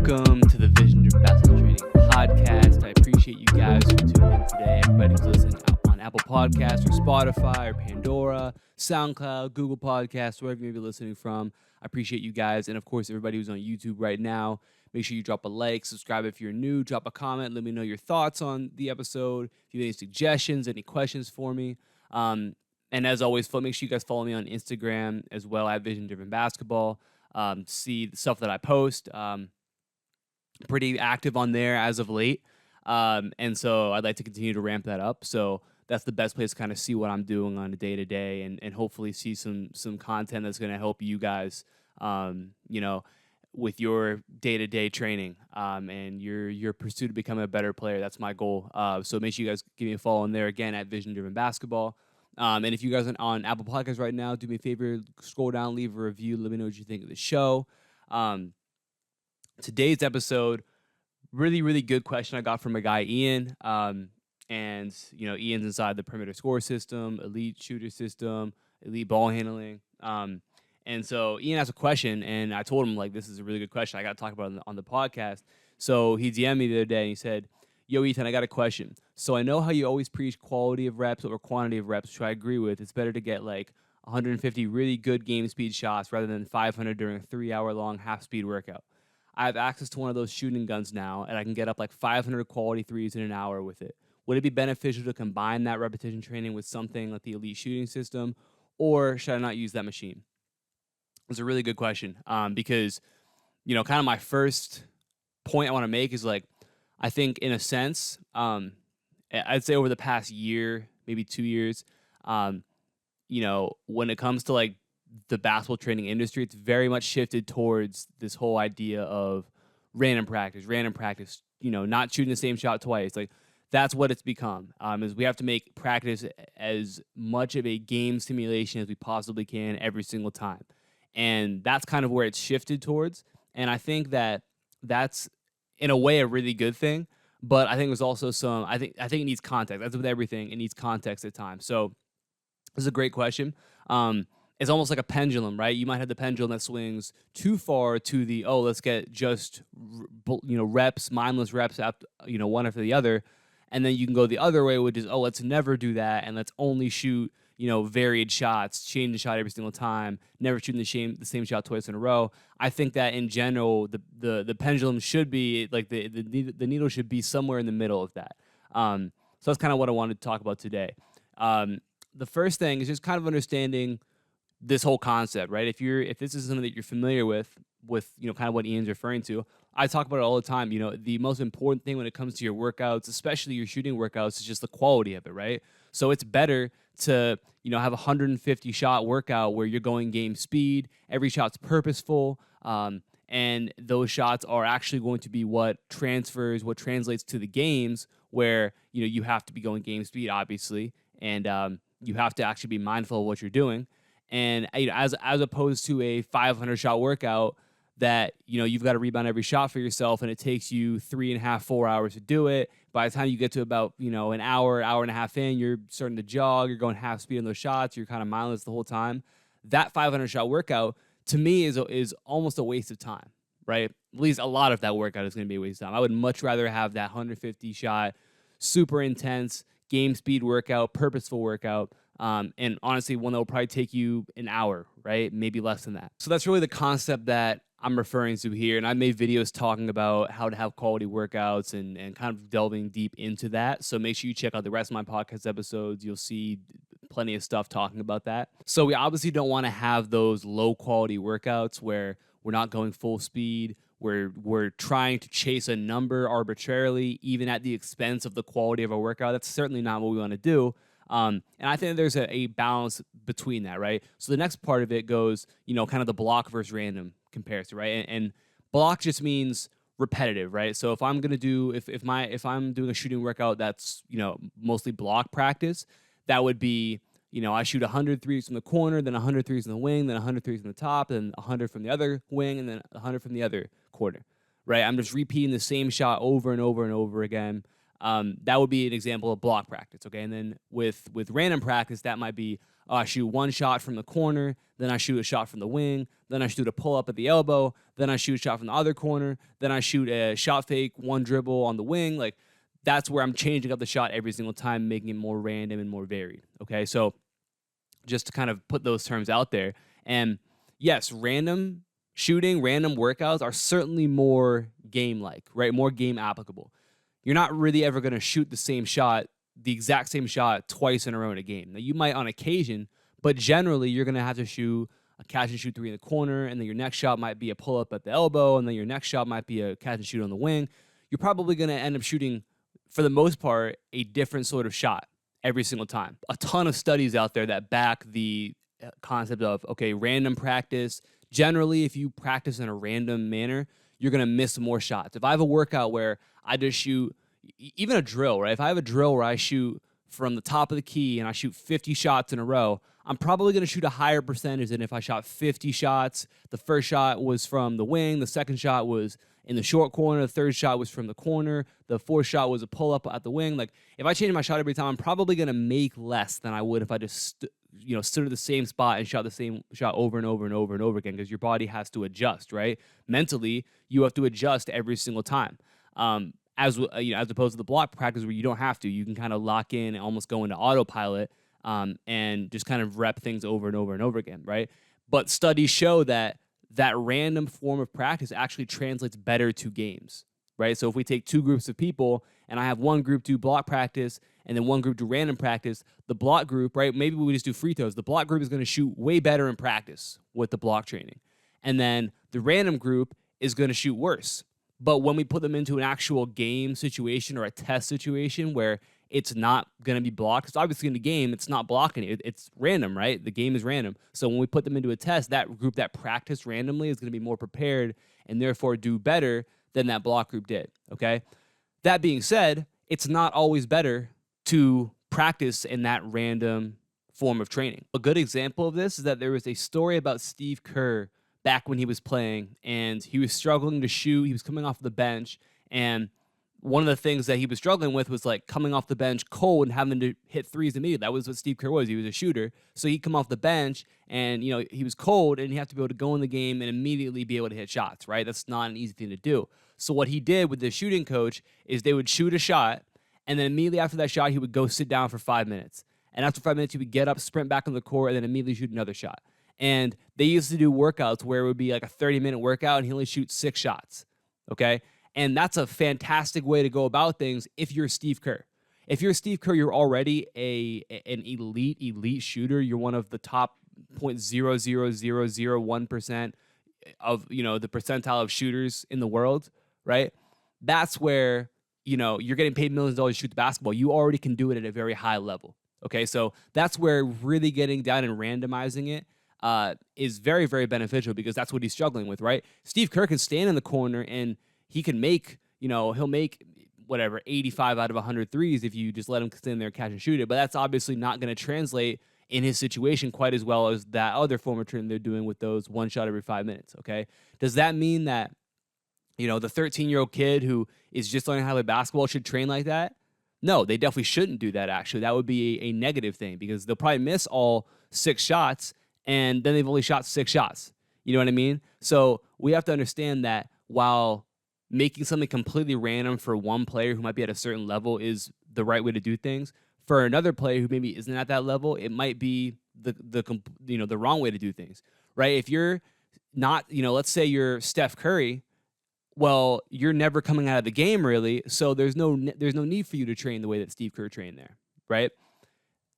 Welcome to the Vision Driven Basketball Training Podcast. I appreciate you guys for tuning in today. Everybody who's listening on Apple Podcasts or Spotify or Pandora, SoundCloud, Google Podcasts, wherever you may be listening from. I appreciate you guys. And of course, everybody who's on YouTube right now, make sure you drop a like, subscribe if you're new, drop a comment, let me know your thoughts on the episode. If you have any suggestions, any questions for me. And as always, make sure you guys follow me on Instagram as well at Vision Driven Basketball. See the stuff that I post. Pretty active on there as of late. And so I'd like to continue to ramp that up. So that's the best place to kind of see what I'm doing on a day-to-day and hopefully see some content that's going to help you guys, with your day-to-day training and your pursuit of becoming a better player. That's my goal. So make sure you guys give me a follow in there again at Vision Driven Basketball. And if you guys are on Apple Podcasts right now, do me a favor, scroll down, leave a review, let me know what you think of the show. Today's episode, really, really good question I got from a guy, Ian. And, Ian's inside the perimeter score system, elite shooter system, elite ball handling. And so Ian asked a question, and I told him, this is a really good question. I got to talk about it on the podcast. So he DM'd me the other day, and he said, "Yo, Ethan, I got a question. So I know how you always preach quality of reps over quantity of reps, which I agree with. It's better to get 150 really good game speed shots rather than 500 during a 3-hour-long half-speed workout. I have access to one of those shooting guns now, and I can get up 500 quality threes in an hour with it. Would it be beneficial to combine that repetition training with something like the elite shooting system, or should I not use that machine?" It's a really good question because, kind of my first point I want to make is I think in a sense, I'd say over the past year, maybe 2 years, when it comes to the basketball training industry, it's very much shifted towards this whole idea of random practice, not shooting the same shot twice. That's what it's become, is we have to make practice as much of a game simulation as we possibly can every single time. And that's kind of where it's shifted towards. And I think that that's, in a way, a really good thing. But I think there's also I think it needs context. That's with everything. It needs context at times. So this is a great question. It's almost like a pendulum, right? You might have the pendulum that swings too far to the, let's get just, reps, mindless reps, one after the other. And then you can go the other way, which is, let's never do that. And let's only shoot, varied shots, change the shot every single time, never shooting the same shot twice in a row. I think that in general, the pendulum should be, the needle should be somewhere in the middle of that. So that's kind of what I wanted to talk about today. The first thing is just kind of understanding this whole concept, right? If this is something that you're familiar with kind of what Ian's referring to, I talk about it all the time. The most important thing when it comes to your workouts, especially your shooting workouts, is just the quality of it, right? So it's better to, have a 150 shot workout where you're going game speed, every shot's purposeful, and those shots are actually going to be what translates to the games where, you have to be going game speed, obviously, and you have to actually be mindful of what you're doing. And as opposed to a 500 shot workout that, you've got to rebound every shot for yourself and it takes you 3.5, 4 hours to do it. By the time you get to about, an hour and a half in, you're starting to jog, you're going half speed on those shots, you're kind of mindless the whole time. That 500 shot workout to me is almost a waste of time, right? At least a lot of that workout is going to be a waste of time. I would much rather have that 150 shot, super intense game speed workout, purposeful workout. And honestly, one that will probably take you an hour, right? Maybe less than that. So that's really the concept that I'm referring to here. And I made videos talking about how to have quality workouts and kind of delving deep into that. So make sure you check out the rest of my podcast episodes. You'll see plenty of stuff talking about that. So we obviously don't want to have those low quality workouts where we're not going full speed. We're trying to chase a number arbitrarily, even at the expense of the quality of our workout. That's certainly not what we want to do. And I think there's a balance between that, right? So the next part of it goes, kind of the block versus random comparison, right? And block just means repetitive, right? So if I'm gonna do if I'm doing a shooting workout that's mostly block practice, that would be I shoot 100 threes from the corner, then 100 threes in the wing, then 100 threes from the top, then 100 from the other wing, and then 100 from the other corner, right? I'm just repeating the same shot over and over and over again. That would be an example of block practice, okay? And then with random practice, that might be I shoot one shot from the corner, then I shoot a shot from the wing, then I shoot a pull up at the elbow, then I shoot a shot from the other corner, then I shoot a shot fake, one dribble on the wing. Like, that's where I'm changing up the shot every single time, making it more random and more varied. Okay, so just to kind of put those terms out there. And yes, random shooting, random workouts are certainly more game-like, right? More game applicable. You're not really ever going to shoot the exact same shot twice in a row in a game. Now, you might on occasion, but generally you're going to have to shoot a catch and shoot three in the corner, and then your next shot might be a pull-up at the elbow, and then your next shot might be a catch and shoot on the wing. You're probably going to end up shooting, for the most part, a different sort of shot every single time. A ton of studies out there that back the concept of, okay, random practice. Generally, if you practice in a random manner, you're going to miss more shots. If I have a workout where I just shoot, even a drill, right? If I have a drill where I shoot from the top of the key and I shoot 50 shots in a row, I'm probably going to shoot a higher percentage than if I shot 50 shots. The first shot was from the wing. The second shot was in the short corner. The third shot was from the corner. The fourth shot was a pull-up at the wing. Like, if I change my shot every time, I'm probably going to make less than I would if I just stood at the same spot and shot the same shot over and over and over and over again, because your body has to adjust, right? Mentally, you have to adjust every single time. As opposed to the block practice where you don't have to. You can kind of lock in and almost go into autopilot and just kind of rep things over and over and over again, right? But studies show that random form of practice actually translates better to games, right? So if we take two groups of people and I have one group do block practice and then one group do random practice, the block group, right, maybe we just do free throws. The block group is going to shoot way better in practice with the block training. And then the random group is going to shoot worse. But when we put them into an actual game situation or a test situation where it's not going to be blocked, because obviously in the game, it's not blocking it. It's random, right? The game is random. So when we put them into a test, that group that practiced randomly is going to be more prepared and therefore do better than that block group did, okay? That being said, it's not always better to practice in that random form of training. A good example of this is that there was a story about Steve Kerr back when he was playing, and he was struggling to shoot. He was coming off the bench, and one of the things that he was struggling with was like coming off the bench cold and having to hit threes immediately. That was what Steve Kerr was. He was a shooter. So he'd come off the bench and, he was cold, and he had to be able to go in the game and immediately be able to hit shots, right? That's not an easy thing to do. So what he did with the shooting coach is they would shoot a shot, and then immediately after that shot, he would go sit down for 5 minutes. And after 5 minutes, he would get up, sprint back on the court, and then immediately shoot another shot. And they used to do workouts where it would be like a 30-minute workout and he only shoots 6 shots, okay? And that's a fantastic way to go about things if you're Steve Kerr. If you're Steve Kerr, you're already an elite shooter. You're one of the top 0.00001% of, the percentile of shooters in the world, right? That's where, you're getting paid millions of dollars to shoot the basketball. You already can do it at a very high level, okay? So that's where really getting down and randomizing it is very, very beneficial, because that's what he's struggling with, right? Steve Kerr can stand in the corner and he can make, he'll make whatever, 85 out of 100 threes if you just let him stand there, catch and shoot it. But that's obviously not going to translate in his situation quite as well as that other form of training they're doing with those one shot every 5 minutes, okay? Does that mean that, the 13-year-old kid who is just learning how to play basketball should train like that? No, they definitely shouldn't do that, actually. That would be a negative thing, because they'll probably miss all 6 shots, and then they've only shot 6 shots. You know what I mean? So we have to understand that while making something completely random for one player who might be at a certain level is the right way to do things, for another player who maybe isn't at that level, it might be the wrong way to do things, right? If you're not, let's say you're Steph Curry, well, you're never coming out of the game really, so there's no need for you to train the way that Steve Kerr trained there, right?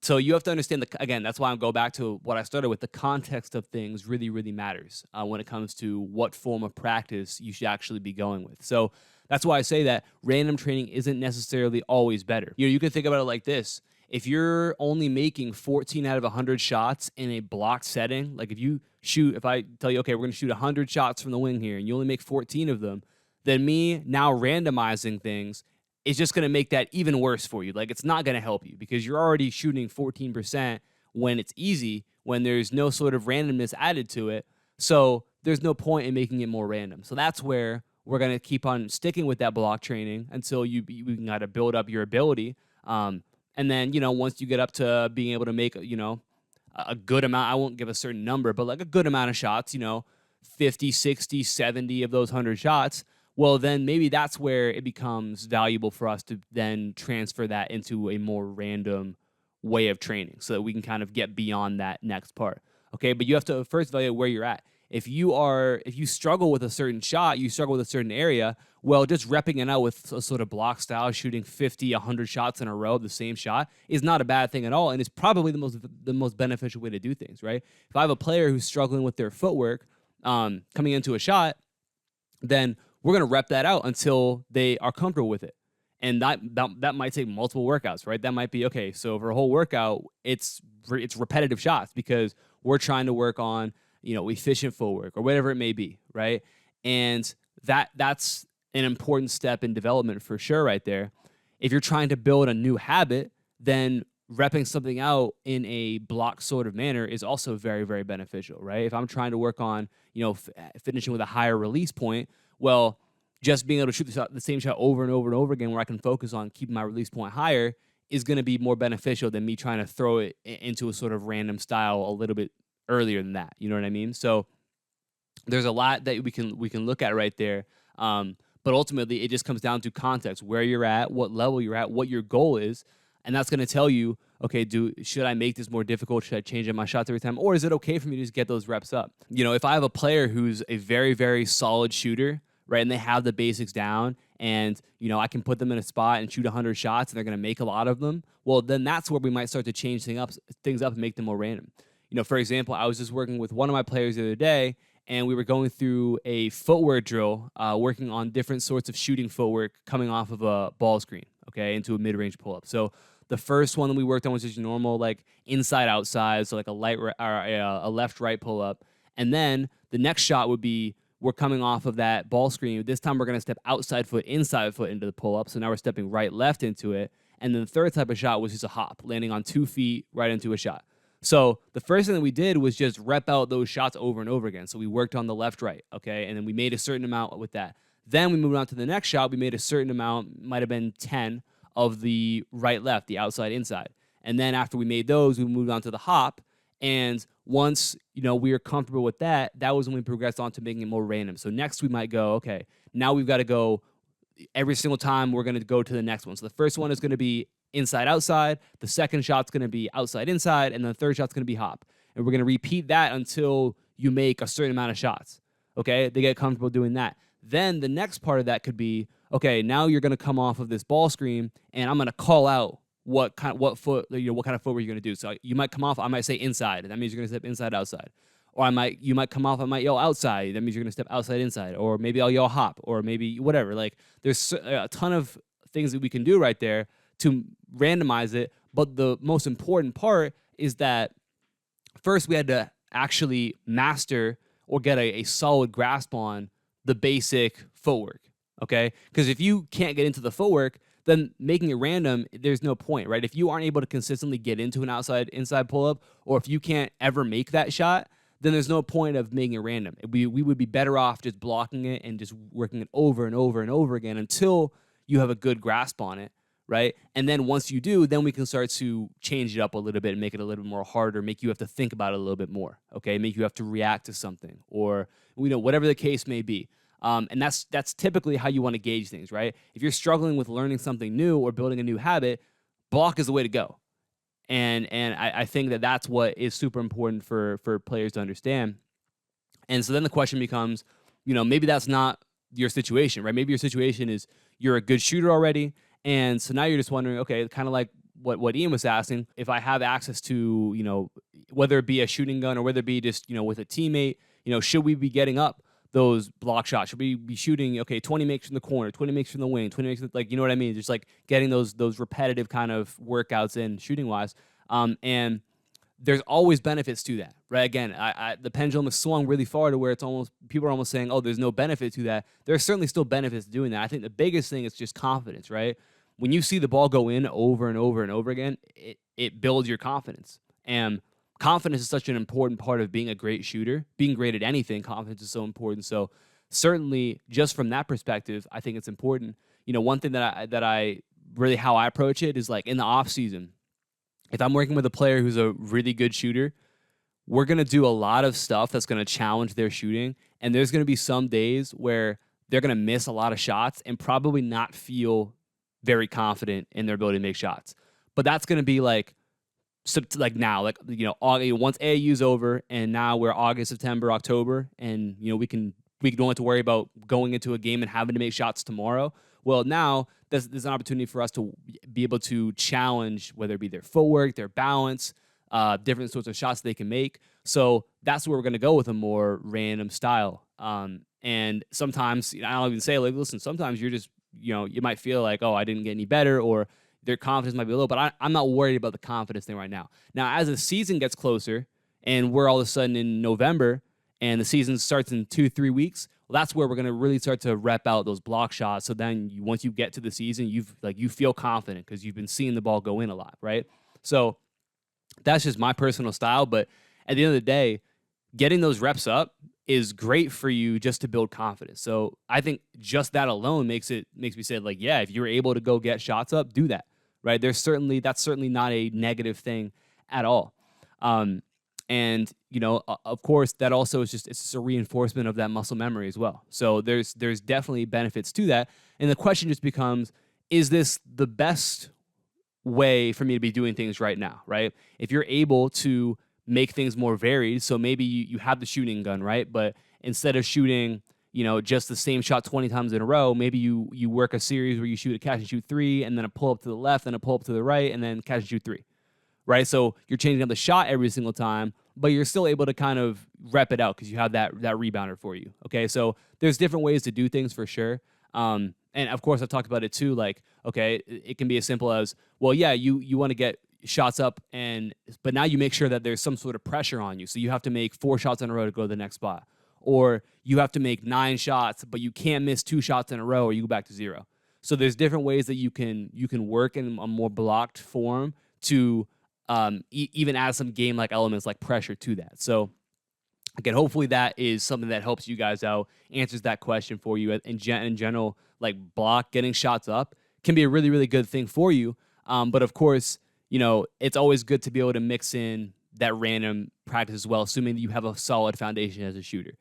So you have to understand, again, that's why I go back to what I started with. The context of things really, really matters when it comes to what form of practice you should actually be going with. So that's why I say that random training isn't necessarily always better. You can think about it like this. If you're only making 14 out of 100 shots in a blocked setting, like if I tell you, okay, we're going to shoot 100 shots from the wing here, and you only make 14 of them, then me now randomizing things is just going to make that even worse for you. Like, it's not going to help you, because you're already shooting 14% when it's easy, when there's no sort of randomness added to it. So there's no point in making it more random. So that's where we're going to keep on sticking with that block training until you can got to build up your ability. And then, once you get up to being able to make, a good amount. I won't give a certain number, but like a good amount of shots, 50, 60, 70 of those 100 shots, well, then maybe that's where it becomes valuable for us to then transfer that into a more random way of training so that we can kind of get beyond that next part. Okay. But you have to first evaluate where you're at. If you struggle with a certain shot, you struggle with a certain area, well, just repping it out with a sort of block style, shooting 50, 100 shots in a row of the same shot is not a bad thing at all. And it's probably the most beneficial way to do things, right? If I have a player who's struggling with their footwork coming into a shot, then we're going to rep that out until they are comfortable with it. And that might take multiple workouts, right? That might be, okay, so for a whole workout, it's repetitive shots because we're trying to work on, efficient footwork or whatever it may be, right? And that's an important step in development for sure right there. If you're trying to build a new habit, then repping something out in a block sort of manner is also very, very beneficial, right? If I'm trying to work on, finishing with a higher release point, well, just being able to shoot the same shot over and over and over again where I can focus on keeping my release point higher is going to be more beneficial than me trying to throw it into a sort of random style a little bit earlier than that. You know what I mean? So there's a lot that we can look at right there. But ultimately, it just comes down to context, where you're at, what level you're at, what your goal is. And that's going to tell you, okay, should I make this more difficult? Should I change up my shots every time? Or is it okay for me to just get those reps up? If I have a player who's a very, very solid shooter, right, and they have the basics down, and, I can put them in a spot and shoot 100 shots, and they're going to make a lot of them, well, then that's where we might start to change things up and make them more random. For example, I was just working with one of my players the other day, and we were going through a footwork drill, working on different sorts of shooting footwork coming off of a ball screen, okay, into a mid-range pull-up. So the first one that we worked on was just normal, like inside-outside, so like a left-right pull-up. And then the next shot would be we're coming off of that ball screen. This time we're going to step outside foot, inside foot into the pull-up. So now we're stepping right-left into it. And then the third type of shot was just a hop, landing on 2 feet right into a shot. So the first thing that we did was just rep out those shots over and over again. So we worked on the left-right, okay? And then we made a certain amount with that. Then we moved on to the next shot. We made a certain amount, might have been 10, of the right-left, the outside-inside. And then after we made those, we moved on to the hop. And once, we were comfortable with that, that was when we progressed on to making it more random. So next we might go, okay, now we've got to go every single time we're going to go to the next one. So the first one is going to be inside outside, the second shot's going to be outside inside, and the third shot's going to be hop. And we're going to repeat that until you make a certain amount of shots. Okay? They get comfortable doing that. Then the next part of that could be, okay, now you're going to come off of this ball screen, and I'm going to call out what kind of footwork you're going to do. So you might come off, I might say inside, and that means you're going to step inside outside. Or you might come off, I might yell outside, that means you're going to step outside inside. Or maybe I'll yell hop, or maybe whatever. Like there's a ton of things that we can do right there to randomize it. But the most important part is that first we had to actually master or get a solid grasp on the basic footwork, okay? Because if you can't get into the footwork, then making it random, there's no point, right? If you aren't able to consistently get into an outside-inside pull-up, or if you can't ever make that shot, then there's no point of making it random. We would be better off just blocking it and just working it over and over and over again until you have a good grasp on it, right? And then once you do, then we can start to change it up a little bit and make it a little bit more harder, make you have to think about it a little bit more, okay? Make you have to react to something, or whatever the case may be. And that's typically how you want to gauge things, right? If you're struggling with learning something new or building a new habit, block is the way to go. And I think that that's what is super important for players to understand. And so then the question becomes, maybe that's not your situation, right? Maybe your situation is you're a good shooter already, and so now you're just wondering, okay, kind of like what Ian was asking, if I have access to, whether it be a shooting gun or whether it be just, with a teammate, should we be getting up those block shots? Should we be shooting, 20 makes from the corner, 20 makes from the wing, 20 makes, like, you know what I mean? Just like getting those repetitive kind of workouts in shooting wise. And there's always benefits to that, right? Again, the pendulum has swung really far to where people are almost saying, oh, there's no benefit to that. There's certainly still benefits to doing that. I think the biggest thing is just confidence, right? When you see the ball go in over and over and over again, it builds your confidence. And confidence is such an important part of being a great shooter. Being great at anything, confidence is so important. So certainly, just from that perspective, I think it's important. One thing that I really, how I approach it is like in the off season, if I'm working with a player who's a really good shooter, we're going to do a lot of stuff that's going to challenge their shooting. And there's going to be some days where they're going to miss a lot of shots and probably not feel very confident in their ability to make shots. But that's going to be like now, like, once AAU's over and now we're August, September, October, and we don't have to worry about going into a game and having to make shots tomorrow. Well, now there's an opportunity for us to be able to challenge, whether it be their footwork, their balance, different sorts of shots they can make. So that's where we're going to go with a more random style. And sometimes I'll even say, like, listen, sometimes you're just, you might feel like, oh, I didn't get any better, or their confidence might be low, but I'm not worried about the confidence thing right now. Now, as the season gets closer and we're all of a sudden in November and the season starts in 2-3 weeks, well, that's where we're going to really start to rep out those block shots. So then once you get to the season, you feel confident because you've been seeing the ball go in a lot, right? So that's just my personal style. But at the end of the day, getting those reps up is great for you just to build confidence. So I think just that alone makes me say, like, yeah, if you're able to go get shots up, do that, right? That's certainly not a negative thing at all. And of course, that also it's just a reinforcement of that muscle memory as well. So there's definitely benefits to that. And the question just becomes, is this the best way for me to be doing things right now, right? If you're able to make things more varied, so maybe you have the shooting gun, right? But instead of shooting, just the same shot 20 times in a row, maybe you work a series where you shoot a catch and shoot 3, and then a pull up to the left, and a pull up to the right, and then catch and shoot 3, right? So you're changing up the shot every single time, but you're still able to kind of rep it out because you have that rebounder for you. Okay, so there's different ways to do things for sure. And of course, I've talked about it too. Like, okay, it can be as simple as, well, yeah, you want to get shots up, but now you make sure that there's some sort of pressure on you. So you have to make 4 shots in a row to go to the next spot, or you have to make 9 shots, but you can't miss 2 shots in a row, or you go back to 0. So there's different ways that you can work in a more blocked form to even add some game-like elements like pressure to that. So again, hopefully that is something that helps you guys out, answers that question for you. In general, like, getting shots up can be a really, really good thing for you. But of course, it's always good to be able to mix in that random practice as well, assuming that you have a solid foundation as a shooter.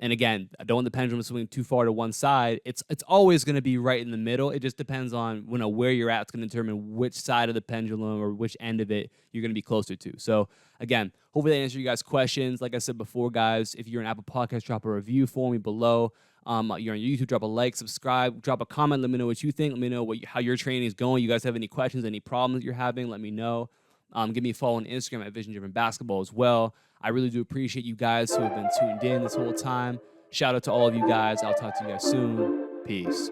And again, I don't want the pendulum swinging too far to one side. It's always going to be right in the middle. It just depends on where you're at. It's going to determine which side of the pendulum or which end of it you're going to be closer to. So again, hopefully that answered you guys' questions. Like I said before, guys, if you're an Apple Podcast, drop a review for me below. You're on YouTube, drop a like, subscribe, drop a comment. Let me know what you think. Let me know how your training is going. You guys have any questions, any problems that you're having, let me know. Give me a follow on Instagram at Vision Driven Basketball as well. I really do appreciate you guys who have been tuned in this whole time. Shout out to all of you guys. I'll talk to you guys soon. Peace.